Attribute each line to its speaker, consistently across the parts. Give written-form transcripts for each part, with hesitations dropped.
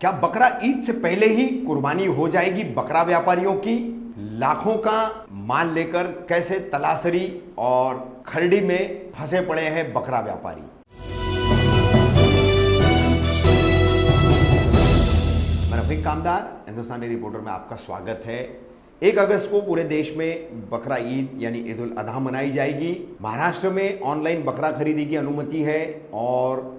Speaker 1: क्या बकरा ईद से पहले ही कुर्बानी हो जाएगी बकरा व्यापारियों की? लाखों का माल लेकर कैसे तलासरी और खरड़ी में फंसे पड़े हैं बकरा व्यापारी। मैं रफीक कामदार, हिंदुस्तानी रिपोर्टर में आपका स्वागत है। 1 अगस्त को पूरे देश में बकरा ईद यानी ईद उल अधा मनाई जाएगी। महाराष्ट्र में ऑनलाइन बकरा खरीदी की अनुमति है और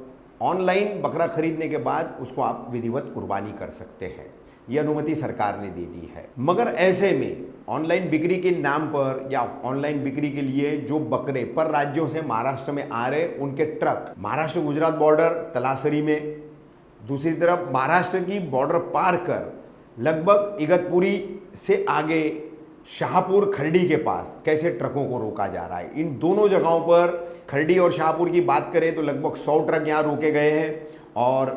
Speaker 1: ऑनलाइन बकरा खरीदने के बाद उसको आप विधिवत कुर्बानी कर सकते हैं। ये अनुमति सरकार ने दे दी है। मगर ऐसे में ऑनलाइन बिक्री के नाम पर या ऑनलाइन बिक्री के लिए जो बकरे पर राज्यों से महाराष्ट्र में आ रहे, उनके ट्रक महाराष्ट्र गुजरात बॉर्डर तलासरी में, दूसरी तरफ महाराष्ट्र की बॉर्डर पार कर लगभग इगतपुरी से आगे शाहपुर खरड़ी के पास कैसे ट्रकों को रोका जा रहा है। इन दोनों जगहों पर खरड़ी और शाहपुर की बात करें तो लगभग 100 ट्रक यहाँ रोके गए हैं और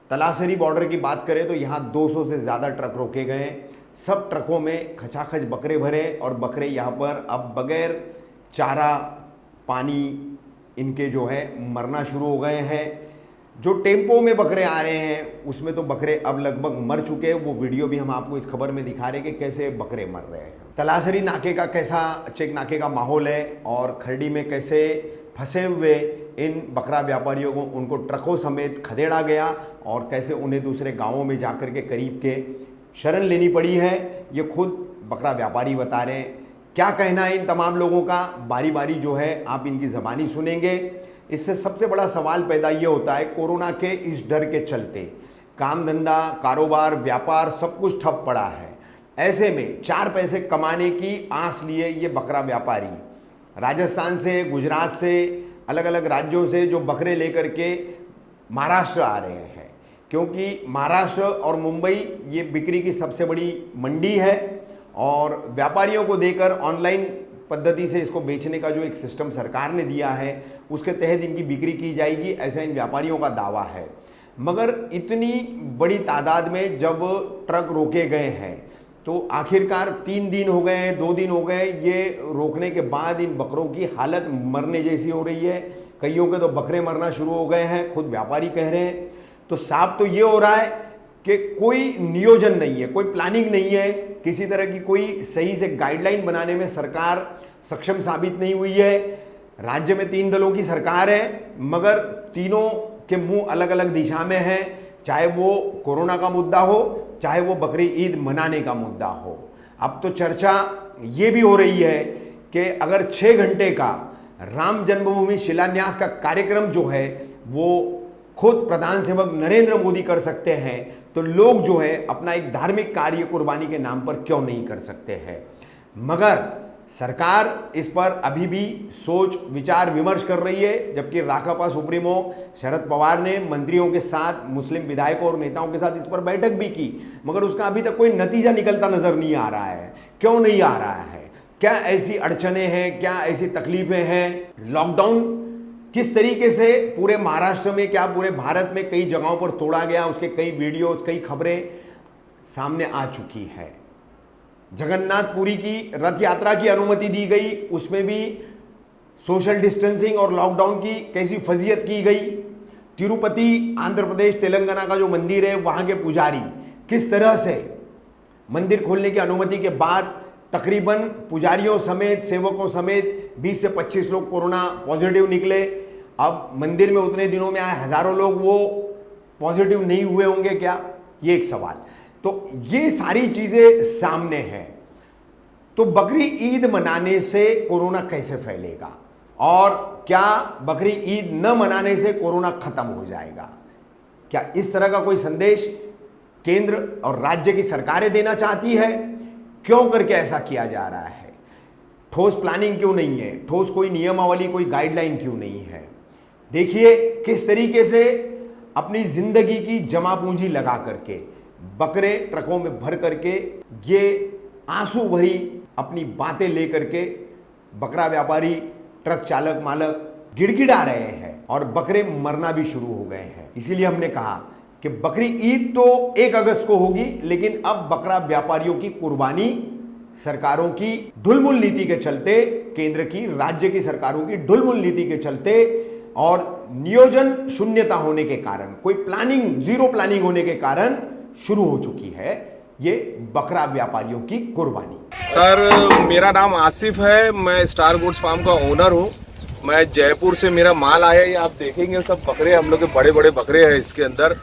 Speaker 1: तलासरी बॉर्डर की बात करें तो यहाँ 200 से ज़्यादा ट्रक रोके गए हैं। सब ट्रकों में खचाखच बकरे भरे और बकरे यहाँ पर अब बगैर चारा पानी इनके जो है मरना शुरू हो गए हैं। जो टेम्पो में बकरे आ रहे हैं उसमें तो बकरे अब लगभग मर चुके हैं। वो वीडियो भी हम आपको इस खबर में दिखा रहे हैं कि कैसे बकरे मर रहे हैं। तलासरी नाके का कैसा चेक नाके का माहौल है और खरड़ी में कैसे फंसे हुए इन बकरा व्यापारियों को उनको ट्रकों समेत खदेड़ा गया और कैसे उन्हें दूसरे गांवों में जाकर के करीब के शरण लेनी पड़ी है, ये खुद बकरा व्यापारी बता रहे हैं। क्या कहना है इन तमाम लोगों का, बारी बारी जो है आप इनकी ज़बानी सुनेंगे। इससे सबसे बड़ा सवाल पैदा ये होता है, कोरोना के इस डर के चलते काम धंधा कारोबार व्यापार सब कुछ ठप पड़ा है। ऐसे में 4 पैसे कमाने की आस लिए ये बकरा व्यापारी राजस्थान से गुजरात से अलग अलग राज्यों से जो बकरे लेकर के महाराष्ट्र आ रहे हैं, क्योंकि महाराष्ट्र और मुंबई ये बिक्री की सबसे बड़ी मंडी है और व्यापारियों को देकर ऑनलाइन पद्धति से इसको बेचने का जो एक सिस्टम सरकार ने दिया है उसके तहत इनकी बिक्री की जाएगी, ऐसा इन व्यापारियों का दावा है। मगर इतनी बड़ी तादाद में जब ट्रक रोके गए हैं तो आखिरकार 3 दिन हो गए हैं, 2 दिन हो गए, ये रोकने के बाद इन बकरों की हालत मरने जैसी हो रही है। कईयों के तो बकरे मरना शुरू हो गए हैं, खुद व्यापारी कह रहे हैं। तो साफ तो ये हो रहा है कि कोई नियोजन नहीं है, कोई प्लानिंग नहीं है, किसी तरह की कोई सही से गाइडलाइन बनाने में सरकार सक्षम साबित नहीं हुई है। राज्य में 3 दलों की सरकार है मगर तीनों के मुंह अलग अलग दिशा में है, चाहे वो कोरोना का मुद्दा हो चाहे वो बकरी ईद मनाने का मुद्दा हो। अब तो चर्चा ये भी हो रही है कि अगर 6 घंटे का राम जन्मभूमि शिलान्यास का कार्यक्रम जो है वो खुद प्रधान सेवक नरेंद्र मोदी कर सकते हैं तो लोग जो है अपना एक धार्मिक कार्य कुर्बानी के नाम पर क्यों नहीं कर सकते हैं। मगर सरकार इस पर अभी भी सोच विचार विमर्श कर रही है, जबकि राकापा सुप्रीमो शरद पवार ने मंत्रियों के साथ मुस्लिम विधायकों और नेताओं के साथ इस पर बैठक भी की, मगर उसका अभी तक कोई नतीजा निकलता नजर नहीं आ रहा है। क्यों नहीं आ रहा है? क्या ऐसी अड़चने हैं, क्या ऐसी तकलीफें हैं? लॉकडाउन किस तरीके से पूरे महाराष्ट्र में, क्या पूरे भारत में कई जगहों पर तोड़ा गया, उसके कई वीडियोस कई खबरें सामने आ चुकी है। जगन्नाथपुरी की रथ यात्रा की अनुमति दी गई, उसमें भी सोशल डिस्टेंसिंग और लॉकडाउन की कैसी फजीयत की गई। तिरुपति आंध्र प्रदेश तेलंगाना का जो मंदिर है वहाँ के पुजारी किस तरह से मंदिर खोलने की अनुमति के बाद तकरीबन पुजारियों समेत सेवकों समेत 20 से 25 लोग कोरोना पॉजिटिव निकले। अब मंदिर में उतने दिनों में आए हज़ारों लोग, वो पॉजिटिव नहीं हुए होंगे क्या? ये एक सवाल। तो ये सारी चीजें सामने हैं। तो बकरी ईद मनाने से कोरोना कैसे फैलेगा और क्या बकरी ईद न मनाने से कोरोना खत्म हो जाएगा? क्या इस तरह का कोई संदेश केंद्र और राज्य की सरकारें देना चाहती है? क्यों करके ऐसा किया जा रहा है? ठोस प्लानिंग क्यों नहीं है? ठोस कोई नियमावली, कोई गाइडलाइन क्यों नहीं है? देखिए किस तरीके से अपनी जिंदगी की जमा पूंजी लगा करके बकरे ट्रकों में भर करके ये आंसू भरी अपनी बातें लेकर के बकरा व्यापारी ट्रक चालक मालक गिड़गिड़ा रहे हैं और बकरे मरना भी शुरू हो गए हैं। इसीलिए हमने कहा कि बकरी ईद तो 1 अगस्त को होगी, लेकिन अब बकरा व्यापारियों की कुर्बानी सरकारों की ढुलमुल नीति के चलते, केंद्र की राज्य की सरकारों की ढुलमुल नीति के चलते और नियोजन शून्यता होने के कारण, कोई प्लानिंग, जीरो प्लानिंग होने के कारण शुरू हो चुकी है ये बकरा व्यापारियों की कुर्बानी।
Speaker 2: सर मेरा नाम आसिफ है, मैं स्टार गुड्स फार्म का ओनर हूँ। मैं जयपुर से मेरा माल आया है, आप देखेंगे सब बकरे, हम लोग के बड़े बड़े बकरे हैं इसके अंदर।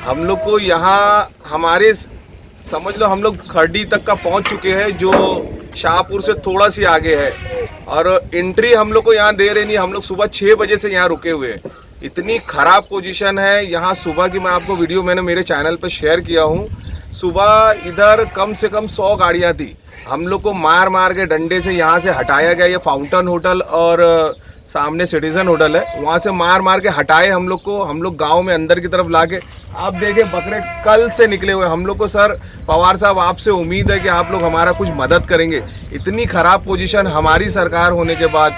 Speaker 2: हम लोग को यहाँ हमारे समझ लो हम लोग खरडी तक का पहुँच चुके हैं, जो शाहपुर से थोड़ा सी आगे है। और एंट्री हम लोग को यहाँ दे रहे नहीं, हम लोग सुबह 6 बजे से यहाँ रुके हुए हैं। इतनी ख़राब पोजीशन है यहाँ सुबह की। मैं आपको वीडियो मैंने मेरे चैनल पे शेयर किया हूँ। सुबह इधर कम से कम 100 गाड़ियाँ थी। हम लोग को मार मार के डंडे से यहाँ से हटाया गया। ये फाउंटेन होटल और सामने सिटीजन होटल है, वहाँ से मार मार के हटाए हम लोग को। हम लोग गांव में अंदर की तरफ लाके, आप देखें बकरे कल से निकले हुए। हम लोग को सर पवार साहब आपसे उम्मीद है कि आप लोग हमारा कुछ मदद करेंगे। इतनी ख़राब पोजीशन हमारी सरकार होने के बाद,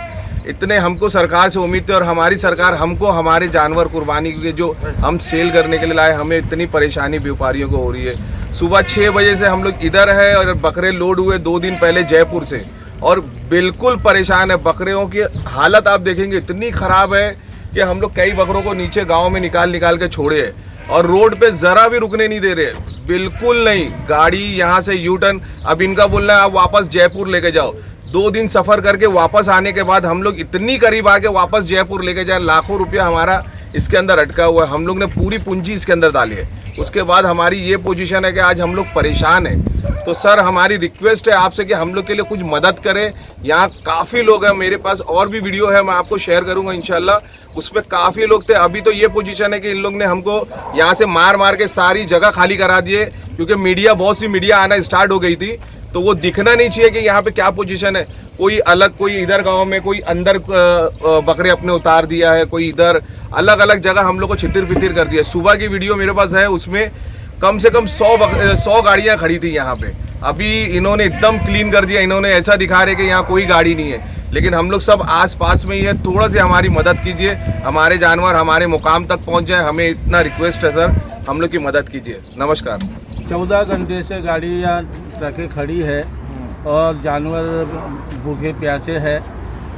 Speaker 2: इतने हमको सरकार से उम्मीद थी और हमारी सरकार हमको हमारे जानवर कुर्बानी के जो हम सेल करने के लिए लाए, हमें इतनी परेशानी व्यापारियों को हो रही है। सुबह 6 बजे से हम लोग इधर है और बकरे लोड हुए 2 दिन पहले जयपुर से, और बिल्कुल परेशान है। बकरियों की हालत आप देखेंगे इतनी ख़राब है कि हम लोग कई बकरों को नीचे गांव में निकाल के छोड़े हैं और रोड पे ज़रा भी रुकने नहीं दे रहे, बिल्कुल नहीं। गाड़ी यहाँ से यू टर्न, अब इनका बोलना है आप वापस जयपुर लेके जाओ। 2 दिन सफ़र करके वापस आने के बाद हम लोग इतनी करीब आके वापस जयपुर लेके जाए, लाखों रुपया हमारा इसके अंदर अटका हुआ है। हम लोग ने पूरी पूंजी इसके अंदर डाली है। उसके बाद हमारी ये पोजीशन है कि आज हम लोग परेशान हैं। तो सर हमारी रिक्वेस्ट है आपसे कि हम लोग के लिए कुछ मदद करें। यहाँ काफ़ी लोग हैं, मेरे पास और भी वीडियो है, मैं आपको शेयर करूँगा इंशाल्लाह। उसमें काफ़ी लोग थे। अभी तो ये पोजीशन है कि इन लोग ने हमको यहाँ से मार मार के सारी जगह खाली करा दिए, क्योंकि मीडिया, बहुत सी मीडिया आना स्टार्ट हो गई थी। तो वो दिखना नहीं चाहिए कि यहाँ पे क्या पोजीशन है। कोई अलग, कोई इधर गांव में, कोई अंदर बकरे अपने उतार दिया है, कोई इधर, अलग अलग जगह हम लोग को छितिर पितिर कर दिया। सुबह की वीडियो मेरे पास है, उसमें कम से कम 100 गाड़ियाँ खड़ी थी यहाँ पे। अभी इन्होंने एकदम क्लीन कर दिया। इन्होंने ऐसा दिखा रहे कि यहाँ कोई गाड़ी नहीं है, लेकिन हम लोग सब आस पास में ही है। थोड़ा सी हमारी मदद कीजिए, हमारे जानवर हमारे मुकाम तक पहुँच जाए, हमें इतना रिक्वेस्ट है सर, हम लोग की मदद कीजिए। नमस्कार।
Speaker 3: 14 घंटे से गाड़ी यहाँ ट्रकें खड़ी है और जानवर भूखे प्यासे है,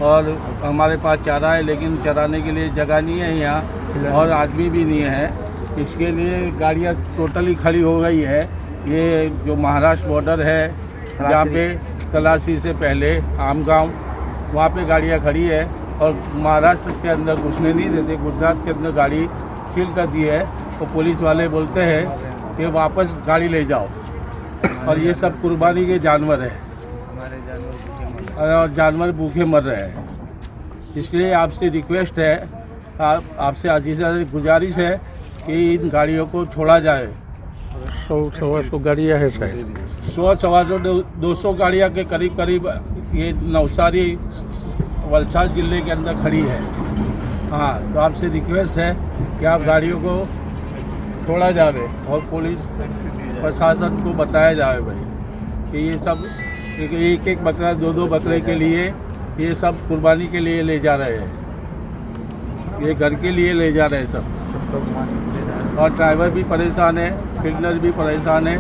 Speaker 3: और हमारे पास चारा है, लेकिन चराने के लिए जगह नहीं है यहाँ, और आदमी भी नहीं है। इसके लिए गाड़ियाँ टोटली खड़ी हो गई है। ये जो महाराष्ट्र बॉर्डर है, जहाँ पे तलाशी से पहले आमगांव, वहाँ पे गाड़ियाँ खड़ी है, और महाराष्ट्र के अंदर घुसने नहीं देते। गुजरात के अंदर गाड़ी सील कर दी है, तो पुलिस वाले बोलते हैं कि वापस गाड़ी ले जाओ। और ये सब कुर्बानी के जानवर है, और जानवर भूखे मर रहे हैं। इसलिए आपसे रिक्वेस्ट है, आपसे आजीज़ाना गुजारिश है कि इन गाड़ियों को छोड़ा जाए।
Speaker 4: 100 गाड़ियाँ है शायद,
Speaker 3: 100 200 गाड़ियाँ के करीब ये नवसारी वलसाड जिले के अंदर खड़ी है। हाँ, तो आपसे रिक्वेस्ट है कि आप गाड़ियों को छोड़ा जाए और पुलिस प्रशासन को बताया जाए भाई कि ये सब एक बकरा, 2 बकरे के लिए ये सब कुर्बानी के लिए ले जा रहे हैं, ये घर के लिए ले जा रहे हैं सब। और ड्राइवर भी परेशान है, क्लीनर भी परेशान है,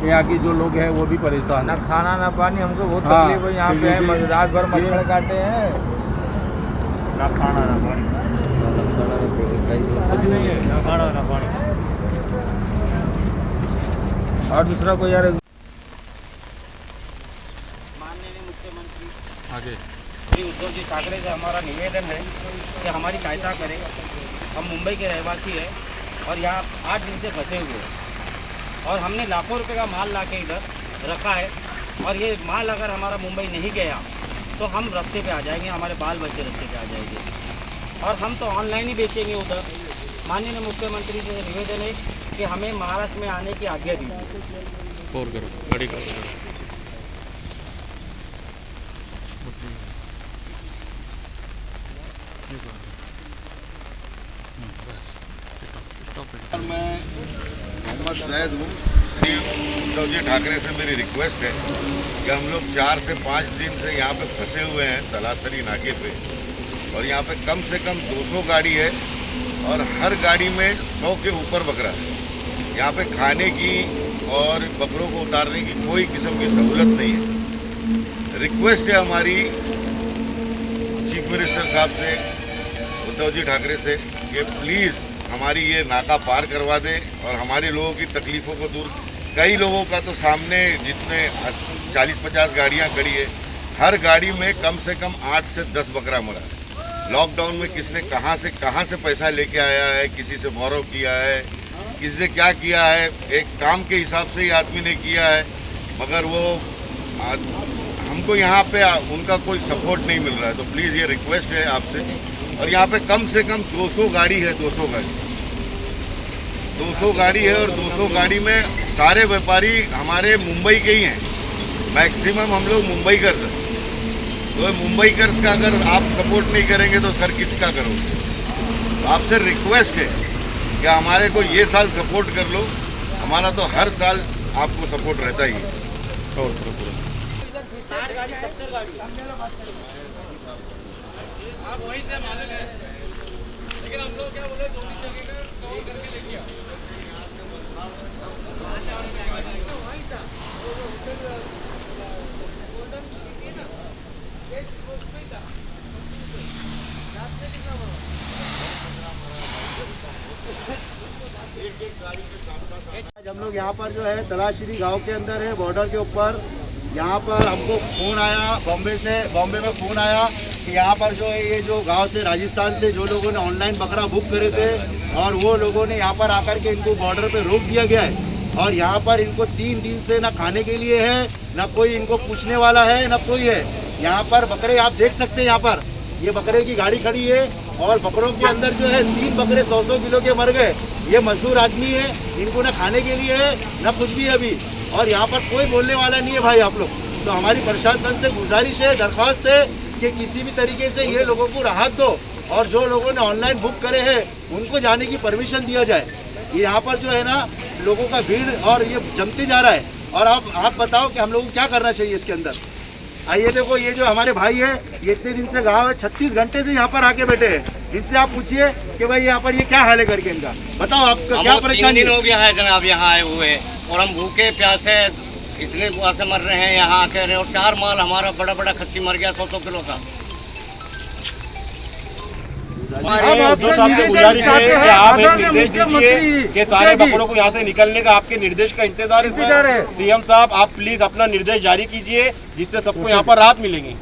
Speaker 3: यहाँ की जो लोग हैं वो भी परेशान
Speaker 4: ना
Speaker 3: है।
Speaker 4: खाना ना पानी, हमको बहुत तकलीफ है। यहाँ पे रात भर मच्छर काटे हैं, ना खाना ना पानी, कुछ नहीं है, ना खाना ना पानी। और दूसरा कोई यार
Speaker 5: माननीय मुख्यमंत्री
Speaker 4: आगे
Speaker 5: श्री उद्धव जी ठाकरे से हमारा निवेदन है कि हमारी सहायता करें। हम मुंबई के रहवासी हैं और यहाँ 8 दिन से फंसे हुए हैं, और हमने लाखों रुपए का माल ला के इधर रखा है, और ये माल अगर हमारा मुंबई नहीं गया तो हम रास्ते पे आ जाएंगे, हमारे बाल बच्चे रास्ते पे आ जाएंगे, और हम तो ऑनलाइन ही बेचेंगे उधर। माननीय मुख्यमंत्री से निवेदन है कि हमें महाराष्ट्र में आने की आज्ञा दीजिए।
Speaker 4: और करो गाड़ी का
Speaker 6: मैं मोहम्मद शाहिद हूँ। श्री उद्धव जी ठाकरे से मेरी रिक्वेस्ट है कि हम लोग 4 से 5 दिन से यहाँ पे फंसे हुए हैं तलासरी नाके पे, और यहाँ पे कम से कम 200 गाड़ी है, और हर गाड़ी में 100 के ऊपर बकरा है। यहाँ पे खाने की और बकरों को उतारने की कोई किस्म की सहूलत नहीं है। रिक्वेस्ट है हमारी चीफ मिनिस्टर साहब से उद्धव जी ठाकरे से कि प्लीज़ हमारी ये नाका पार करवा दें और हमारे लोगों की तकलीफ़ों को दूर। कई लोगों का तो सामने जितने 40-50 गाड़ियाँ खड़ी है, हर गाड़ी में कम से कम 8 से 10 बकरा मरा है। लॉकडाउन में किसने कहाँ से पैसा लेके आया है, किसी से बोरो किया है, किसी से क्या किया है, एक काम के हिसाब से ही आदमी ने किया है, मगर वो हमको यहाँ पे उनका कोई सपोर्ट नहीं मिल रहा है। तो प्लीज़ ये रिक्वेस्ट है आपसे। और यहाँ पे कम से कम 200 गाड़ी है, 200 गाड़ी है, और 200 गाड़ी में सारे व्यापारी हमारे मुंबई के ही हैं। मैक्सिमम हम लोग मुंबई कर हैं। तो मुंबई कर्स का अगर आप सपोर्ट नहीं करेंगे तो सर किसका करोगे? तो आपसे रिक्वेस्ट है कि हमारे को ये साल सपोर्ट कर लो। हमारा तो हर साल आपको सपोर्ट रहता ही है।
Speaker 5: आप वहीं से मालूम है, लेकिन हम लोग क्या बोले 2-3 जगह में कवर करके लेके आओ।
Speaker 7: आज हम लोग यहाँ पर जो है तलाश्री गांव के अंदर है, बॉर्डर के ऊपर। यहाँ पर हमको फ़ोन आया बॉम्बे में फ़ोन आया कि यहाँ पर जो है ये जो गांव से राजस्थान से जो लोगों ने ऑनलाइन बकरा बुक करे थे और वो लोगों ने यहाँ पर आकर के इनको बॉर्डर पे रोक दिया गया है। और यहाँ पर इनको 3 दिन से ना खाने के लिए है, ना कोई इनको पूछने वाला है, ना कोई है। यहाँ पर बकरे आप देख सकते हैं, यहाँ पर ये बकरे की गाड़ी खड़ी है और बकरों के अंदर जो है 3 बकरे 100-100 किलो के मर गए। ये मजदूर आदमी है, इनको ना खाने के लिए है ना कुछ भी अभी, और यहाँ पर कोई बोलने वाला नहीं है भाई आप लोग। तो हमारी प्रशासन से गुजारिश है, दरख्वास्त है कि किसी भी तरीके से ये लोगों को राहत दो और जो लोगों ने ऑनलाइन बुक करे हैं उनको जाने की परमिशन दिया जाए। ये यहाँ पर जो है ना लोगों का भीड़ और ये जमते जा रहा है। और आप बताओ कि हम लोगों को क्या करना चाहिए इसके अंदर। आइए देखो, ये जो हमारे भाई है ये इतने दिन से गाँव है, 36 घंटे से यहाँ पर आके बैठे हैं। इनसे आप पूछिए कि भाई यहाँ पर ये क्या हाल है करके इनका, बताओ आपका क्या परेशानी।
Speaker 8: 3 दिन हो गया है जनाब यहाँ आए हुए, और हम भूखे प्यासे इतने बुआ से मर रहे हैं यहाँ आकर। और 4 माल हमारा बड़ा बड़ा खस्सी मर गया 100 किलो का।
Speaker 9: उद्धव साहब से गुजारिश है कि आप एक निर्देश दीजिए कि सारे बकरों को यहाँ से निकलने का आपके निर्देश का इंतजार है। सीएम साहब आप प्लीज अपना निर्देश जारी कीजिए जिससे सबको यहाँ पर राहत मिलेगी।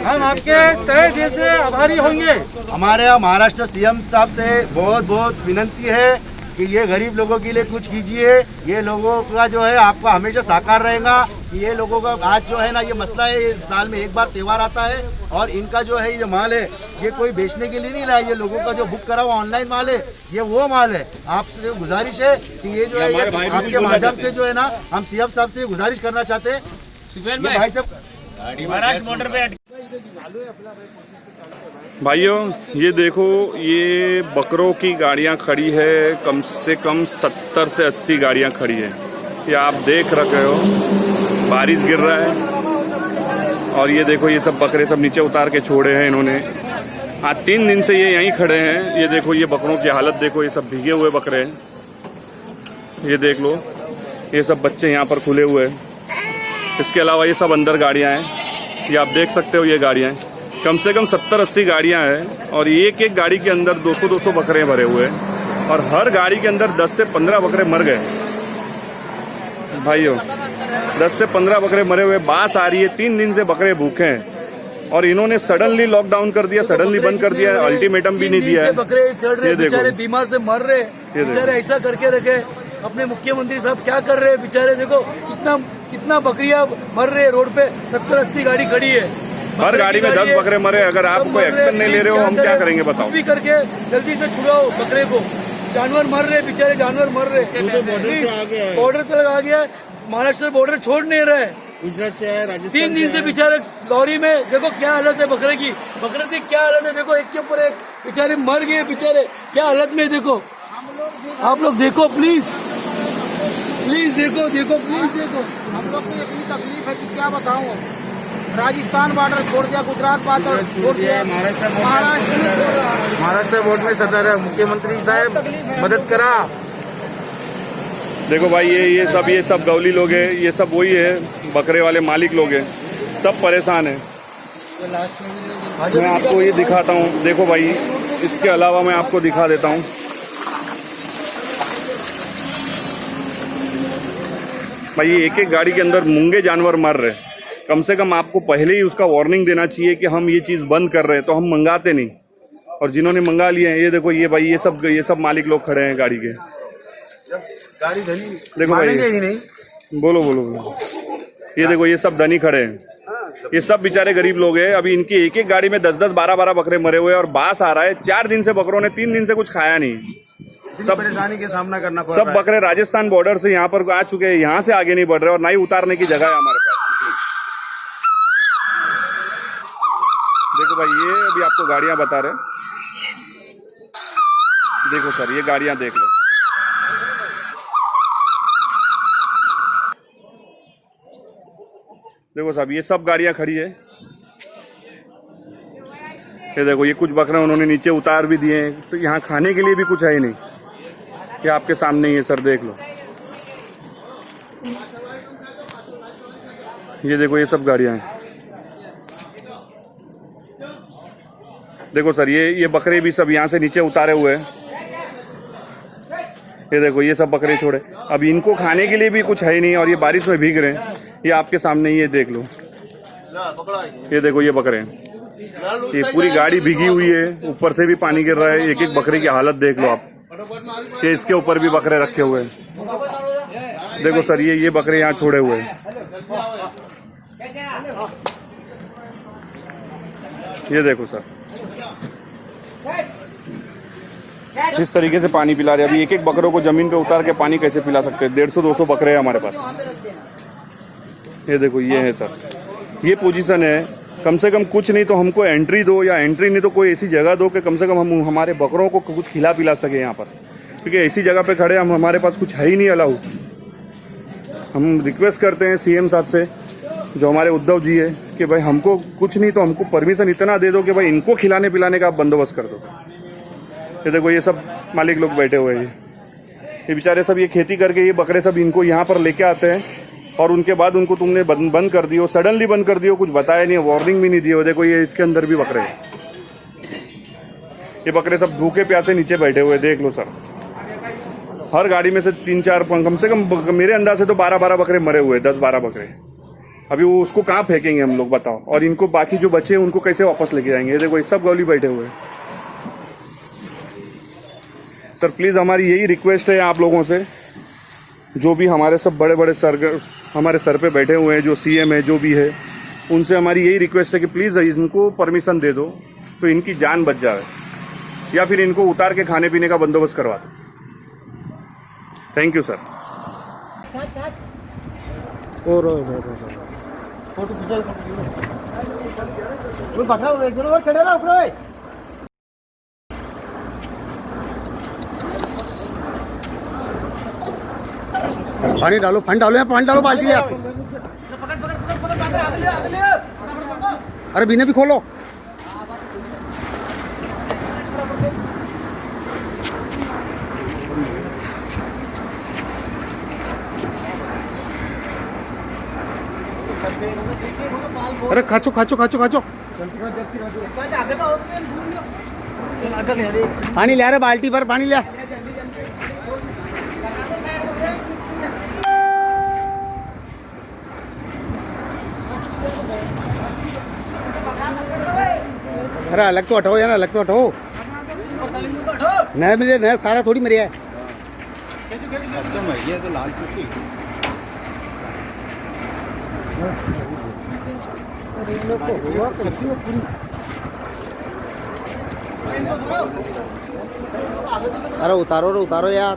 Speaker 4: हम आपके तहे दिल से आभारी होंगे।
Speaker 7: हमारे यहाँ महाराष्ट्र सीएम साहब से बहुत बहुत विनंती है कि ये गरीब लोगों के लिए कुछ कीजिए। ये लोगों का जो है आपका हमेशा साकार रहेगा कि ये लोगों का आज जो है ना ये मसला है, ये साल में एक बार त्यौहार आता है और इनका जो है ये माल है ये कोई बेचने के लिए नहीं रहा है। ये लोगों का जो बुक करा हुआ ऑनलाइन माल है ये वो माल है। आपसे गुजारिश है कि ये जो है ये आपके माध्यम से जो है ना हम सीएम साहब से गुजारिश करना चाहते हैं भाई साहब।
Speaker 10: भाइयों ये देखो, ये बकरों की गाड़ियां खड़ी है, कम से कम 70 से 80 गाड़ियां खड़ी है। ये आप देख रहे हो, बारिश गिर रहा है और ये देखो ये सब बकरे सब नीचे उतार के छोड़े हैं इन्होंने। आज 3 दिन से ये यहीं खड़े हैं। ये देखो ये बकरों की हालत देखो, ये सब भीगे हुए बकरे हैं। ये देख लो, ये सब बच्चे यहाँ पर खुले हुए हैं। इसके अलावा ये सब अंदर गाड़ियाँ हैं, ये आप देख सकते हो। ये गाड़ियाँ हैं, कम से कम 70-80 गाड़ियां हैं और एक एक गाड़ी के अंदर 200-200 बकरे भरे हुए हैं और हर गाड़ी के अंदर 10 से 15 बकरे मर गए। भाइयों 10 से 15 बकरे मरे हुए, बास आ रही है। 3 दिन से बकरे भूखे हैं और इन्होंने सडनली लॉकडाउन कर दिया, सडनली बंद कर दिया, अल्टीमेटम भी नहीं दिया है।
Speaker 3: बकरे चढ़ रहे,
Speaker 10: बेचारे
Speaker 3: बीमार से मर रहे, बेचारे ऐसा करके रखे। अपने मुख्यमंत्री साहब क्या कर रहे हैं बेचारे, देखो कितना बकरियां मर रहे रोड पे। 70-80 गाड़ी खड़ी है,
Speaker 10: हर गाड़ी में 10 बकरे मरे। अगर आप कोई एक्शन नहीं ले रहे हो हम क्या करेंगे बताओ।
Speaker 3: भी करके जल्दी से छुड़ाओ बकरे को, जानवर मर रहे बेचारे, जानवर मर रहे। बॉर्डर तक आ गया, महाराष्ट्र बॉर्डर छोड़ नहीं रहा है। 3 दिन से बेचारे लॉरी में, देखो क्या हालत है बकरे की क्या हालत है। देखो एक के ऊपर एक बेचारे मर गए, बेचारे क्या हालत में। देखो आप लोग देखो, प्लीज देखो प्लीज देखो।
Speaker 11: हम लोग को इतनी तकलीफ है कि क्या बताऊं। राजस्थान बॉर्डर छोड़ दिया, गुजरात बॉर्डर छोड़ दिया,
Speaker 4: महाराष्ट्र बोर्ड में सदर है मुख्यमंत्री साहब, मदद करा।
Speaker 10: देखो भाई ये सब गौली लोग हैं, ये सब वही है बकरे वाले मालिक लोग हैं, सब परेशान हैं। मैं आपको ये दिखाता हूँ, देखो भाई, इसके अलावा मैं आपको दिखा देता हूँ। भाई ये एक एक गाड़ी के अंदर मूंगे जानवर मर रहे। कम से कम आपको पहले ही उसका वार्निंग देना चाहिए कि हम ये चीज़ बंद कर रहे हैं, तो हम मंगाते नहीं। और जिन्होंने मंगा लिए हैं, ये देखो, ये भाई ये सब मालिक लोग खड़े हैं गाड़ी के।
Speaker 7: गाड़ी धनी
Speaker 10: देखो भाई,
Speaker 7: ही नहीं।
Speaker 10: बोलो। ये देखो, ये सब धनी खड़े हैं, ये सब बेचारे गरीब लोग हैं। अभी इनकी एक एक गाड़ी में 10-10, 12-12 बकरे मरे हुए हैं और बास आ रहा है। 4 दिन से बकरों ने 3 दिन से कुछ खाया नहीं।
Speaker 7: सब परेशानी के सामना करना पड़ रहा है।
Speaker 10: सब बकरे राजस्थान बॉर्डर से यहाँ पर आ चुके हैं, यहाँ से आगे नहीं बढ़ रहे और ना ही उतारने की जगह है हमारे पास। देखो भाई, ये अभी आपको गाड़ियां बता रहे। देखो सर, ये गाड़ियां देख लो। देखो साहब, ये सब गाड़ियां खड़ी है। ये देखो, ये कुछ बकरे उन्होंने नीचे उतार भी दिए हैं, तो यहाँ खाने के लिए भी कुछ है ही नहीं। ये आपके सामने ही है सर, देख लो। ये देखो, ये सब गाड़ियां हैं। देखो सर, ये बकरे भी सब यहाँ से नीचे उतारे हुए हैं। ये देखो, ये सब बकरे छोड़े। अब इनको खाने के लिए भी कुछ है ही नहीं और ये बारिश में भीग रहे हैं। ये आपके सामने ही है, देख लो। ये देखो, ये बकरे हैं। ये पूरी गाड़ी भीगी हुई है, ऊपर से भी पानी गिर रहा है। एक एक बकरे की हालत देख लो आप। ये इसके ऊपर भी बकरे रखे हुए हैं। देखो सर, ये बकरे यहाँ छोड़े हुए हैं। ये देखो सर, इस तरीके से पानी पिला रहे। अभी एक एक बकरों को जमीन पे उतार के पानी कैसे पिला सकते हैं? 150-200 बकरे हैं हमारे पास। ये देखो, ये है सर, ये पोजीशन है। कम से कम कुछ नहीं तो हमको एंट्री दो, या एंट्री नहीं तो कोई ऐसी जगह दो कि कम से कम हम हमारे बकरों को कुछ खिला पिला सके यहाँ पर, क्योंकि ऐसी जगह पे खड़े हम, हमारे पास कुछ है ही नहीं अलाउ। हम रिक्वेस्ट करते हैं सीएम साहब से, जो हमारे उद्धव जी है, कि भाई हमको कुछ नहीं तो हमको परमिशन इतना दे दो कि भाई इनको खिलाने पिलाने का आप बंदोबस्त कर दो। ये देखो, ये सब मालिक लोग बैठे हुए हैं। ये बेचारे सब ये खेती करके ये बकरे सब इनको यहाँ पर लेके आते हैं और उनके बाद उनको तुमने बंद कर दियो, सडनली बंद कर दियो, कुछ बताया नहीं, वार्निंग भी नहीं दियो। देखो, ये इसके अंदर भी बकरे हैं। ये बकरे सब भूखे प्यासे नीचे बैठे हुए, देख लो सर। हर गाड़ी में से 3-4, कम से कम मेरे अंदाज से तो 12-12 बकरे मरे हुए, 10-12 बकरे। अभी वो उसको कहाँ फेंकेंगे हम लोग, बताओ? और इनको बाकी जो बचे हैं उनको कैसे वापस लेके जाएंगे? ये देखो, ये सब गौली बैठे हुए हैं। सर प्लीज़, हमारी यही रिक्वेस्ट है आप लोगों से, जो भी हमारे सब बड़े बड़े हमारे सर पे बैठे हुए हैं, जो सीएम है, जो भी है, उनसे हमारी यही रिक्वेस्ट है कि प्लीज़ इनको परमिशन दे दो तो इनकी जान बच जाए, या फिर इनको उतार के खाने पीने का बंदोबस्त करवा दो। Thank you sir.
Speaker 11: पानी डालो, पानी डालो बाल्टी यार। अरे बिना भी खोलो। अरे खाचो। पानी ले रहे, बाल्टी भर पानी ले। अरे अलग तो हटाओ यार, अलग तो हटाओ। नया मिले, नया सारा थोड़ी मरिया है। तो लाल अरे उतारो यार।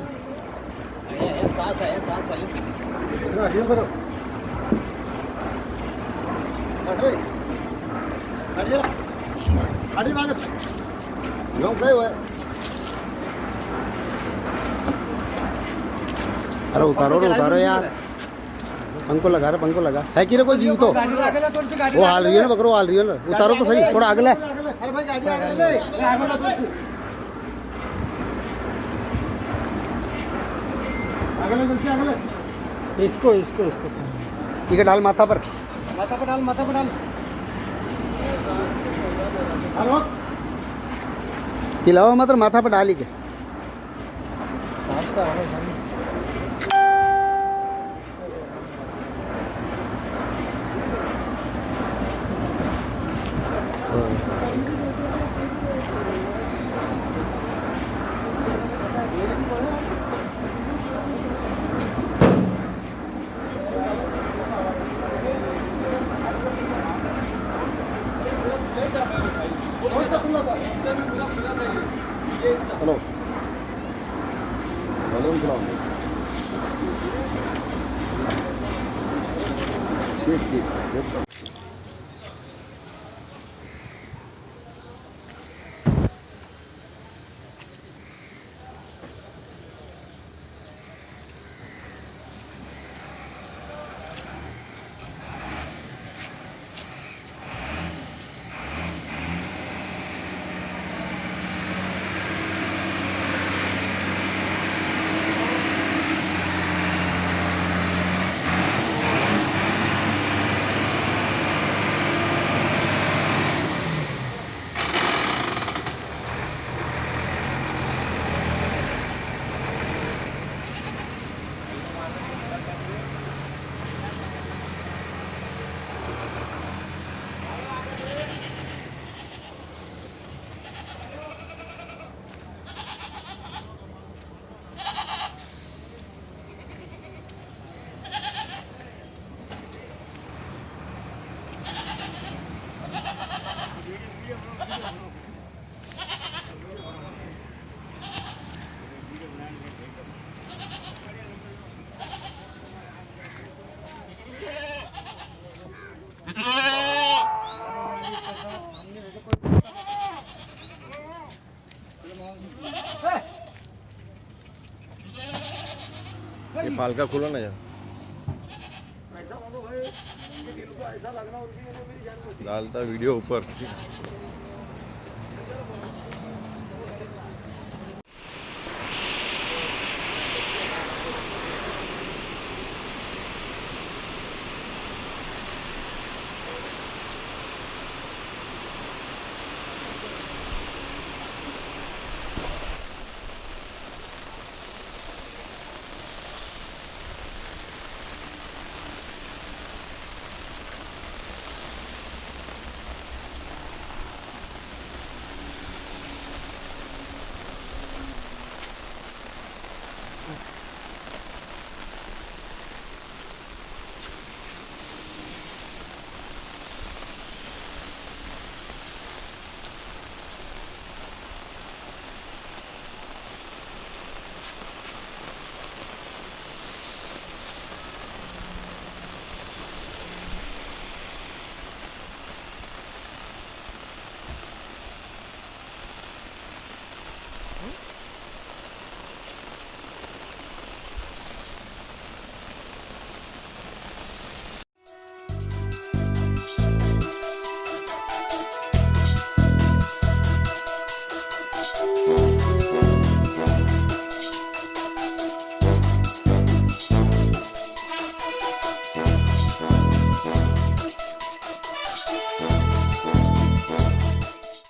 Speaker 11: अरे उतारो यार। पंखो लगा है कि कोई जीव तो वो हाल रही है ना, बकरो हाल रही है ना। उतारो तो सही, थोड़ा अगला। इसको ठीक है, डाल माथा पर डाल। हिलावा मात्र माथा पर डाली के हेलो वालेकुम सलाम ठीक ठीक
Speaker 6: ये फालका खुला ना यार डालता वीडियो ऊपर